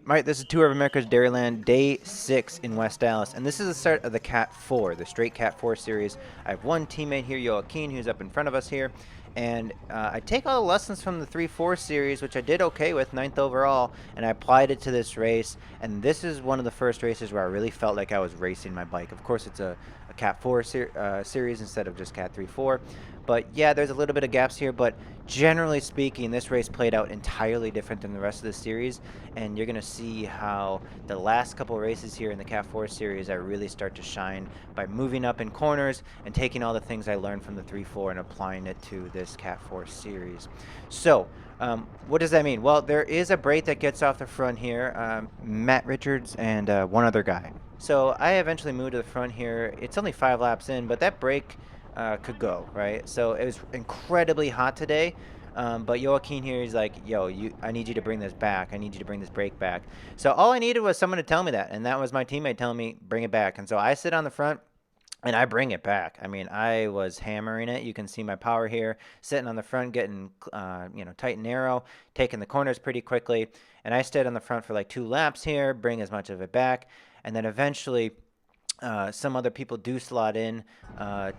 Right, this is Tour of America's Dairyland, day 6 in West Allis, and this is the start of the Cat 4, the straight Cat 4 series. I have one teammate here, Joaquin, who's up in front of us here, and I take all the lessons from the 3-4 series, which I did okay with, 9th overall, and I applied it to this race, and this is one of the first races where I really felt like I was racing my bike. Of course, it's a Cat 4 series instead of just Cat 3-4. But yeah, there's a little bit of gaps here, but generally speaking, this race played out entirely different than the rest of the series, and you're going to see how the last couple races here in the Cat 4 series I really start to shine by moving up in corners and taking all the things I learned from the 3-4 and applying it to this Cat 4 series. So, what does that mean? Well, there is a brake that gets off the front here, Matt Richards and one other guy. So I eventually moved to the front here. It's only 5 laps in, but that brake could go, right? So it was incredibly hot today, but Joaquin here, he's like, yo, I need you to bring this back. I need you to bring this brake back. So all I needed was someone to tell me that, and that was my teammate telling me, bring it back. And so I sit on the front, and I bring it back. I mean, I was hammering it. You can see my power here, sitting on the front, getting, tight and narrow, taking the corners pretty quickly. And I stayed on the front for like 2 laps here, bring as much of it back. And then eventually, some other people do slot in,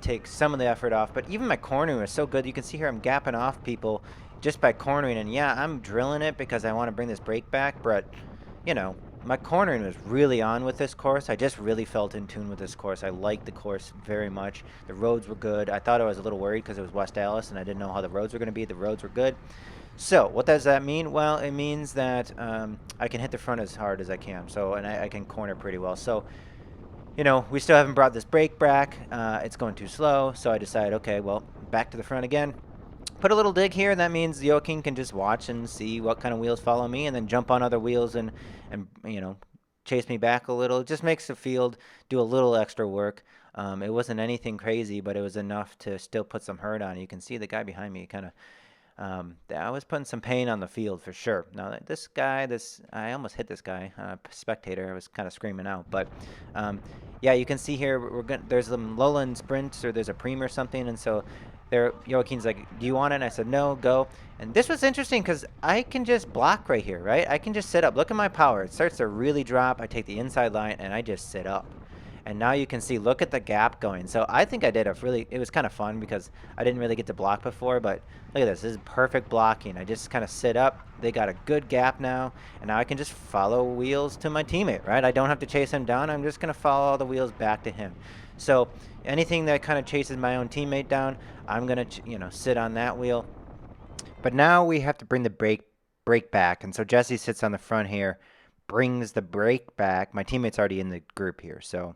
take some of the effort off. But even my cornering was so good. You can see here I'm gapping off people just by cornering. And yeah, I'm drilling it because I want to bring this brake back. But, my cornering was really on with this course. I just really felt in tune with this course. I liked the course very much. The roads were good. I thought I was a little worried because it was West Allis and I didn't know how the roads were going to be. The roads were good. So what does that mean? Well, it means that I can hit the front as hard as I can. So, and I can corner pretty well. So, we still haven't brought this brake back. It's going too slow. So I decided, okay, well, back to the front again. Put a little dig here, and that means Joaquin can just watch and see what kind of wheels follow me and then jump on other wheels and chase me back a little. It just makes the field do a little extra work. It wasn't anything crazy, but it was enough to still put some hurt on. You can see the guy behind me kind of I was putting some pain on the field for sure. Now this guy, I almost hit this guy, spectator. I was kind of screaming out, but yeah, you can see here there's some lowland sprints or there's a preem or something, and so there Joaquin's like, do you want it? And I said no, go. And this was interesting because I can just block right here, right? I can just sit up. Look at my power. It starts to really drop. I take the inside line and I just sit up. And now you can see, look at the gap going. So I think I did it was kind of fun because I didn't really get to block before, but look at this. This is perfect blocking. I just kind of sit up. They got a good gap now, and now I can just follow wheels to my teammate, right? I don't have to chase him down. I'm just going to follow all the wheels back to him. So anything that kind of chases my own teammate down, I'm going to, sit on that wheel. But now we have to bring the brake back. And so Jesse sits on the front here, brings the brake back. My teammate's already in the group here, so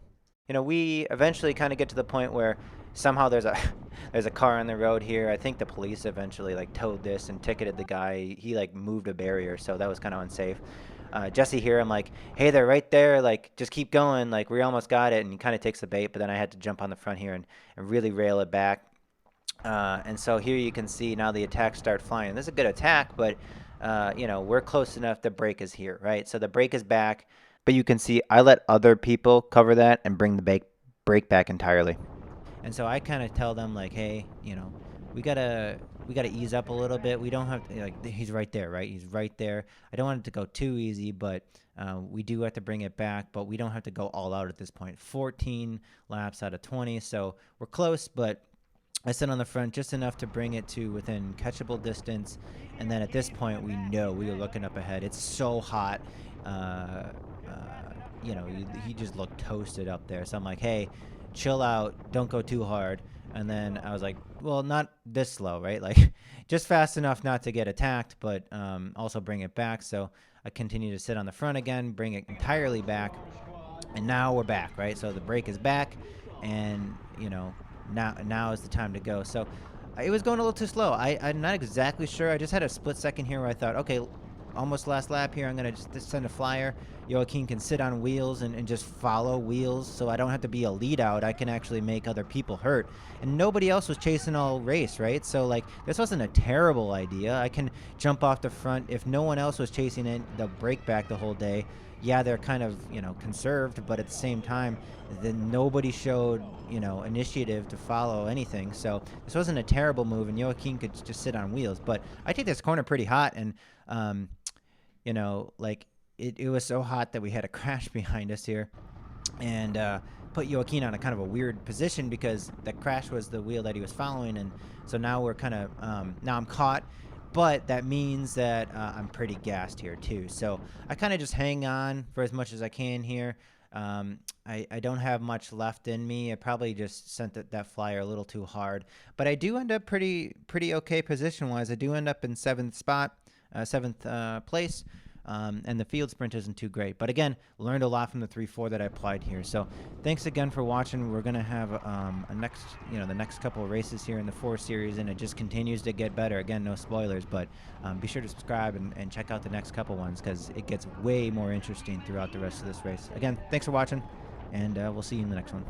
we eventually kind of get to the point where somehow there's a car on the road here. I think the police eventually towed this and ticketed the guy. He moved a barrier, so that was kind of unsafe. Jesse here, I'm like, hey, they're right there. Just keep going. We almost got it. And he kind of takes the bait, but then I had to jump on the front here and really rail it back. And so here you can see now the attacks start flying. This is a good attack, but we're close enough. The brake is here, right? So the brake is back. But you can see I let other people cover that and bring the brake back entirely. And so I kind of tell them hey, we gotta ease up a little bit. We don't have to, he's right there, right? He's right there. I don't want it to go too easy, but we do have to bring it back. But we don't have to go all out at this point. 14 laps out of 20, so we're close. But I sit on the front just enough to bring it to within catchable distance. And then at this point, we know we are looking up ahead. It's so hot. He just looked toasted up there. So I'm like, hey, chill out. Don't go too hard. And then I was like, well, not this slow, right? Just fast enough not to get attacked, but also bring it back. So I continue to sit on the front again, bring it entirely back. And now we're back, right? So the brake is back. And, now is the time to go. So it was going a little too slow. I'm not exactly sure. I just had a split second here where I thought, okay, almost last lap here. I'm going to just send a flyer. Joaquin can sit on wheels and just follow wheels, so I don't have to be a lead out. I can actually make other people hurt. And nobody else was chasing all race, right? So, this wasn't a terrible idea. I can jump off the front. If no one else was chasing it, the brake back the whole day. Yeah, they're kind of, conserved, but at the same time, then nobody showed, initiative to follow anything. So this wasn't a terrible move, and Joaquin could just sit on wheels. But I take this corner pretty hot, and, it was so hot that we had a crash behind us here, and put Joaquin on a kind of a weird position because the crash was the wheel that he was following, and so now we're kind of now I'm caught, but that means that I'm pretty gassed here too. So I kind of just hang on for as much as I can here. I don't have much left in me. I probably just sent that flyer a little too hard, but I do end up pretty okay position wise. I do end up in seventh place. And the field sprint isn't too great. But again, learned a lot from the 3-4 that I applied here. So thanks again for watching. We're going to have the next couple of races here in the 4 series, and it just continues to get better. Again, no spoilers, but be sure to subscribe and check out the next couple ones because it gets way more interesting throughout the rest of this race. Again, thanks for watching, and we'll see you in the next one.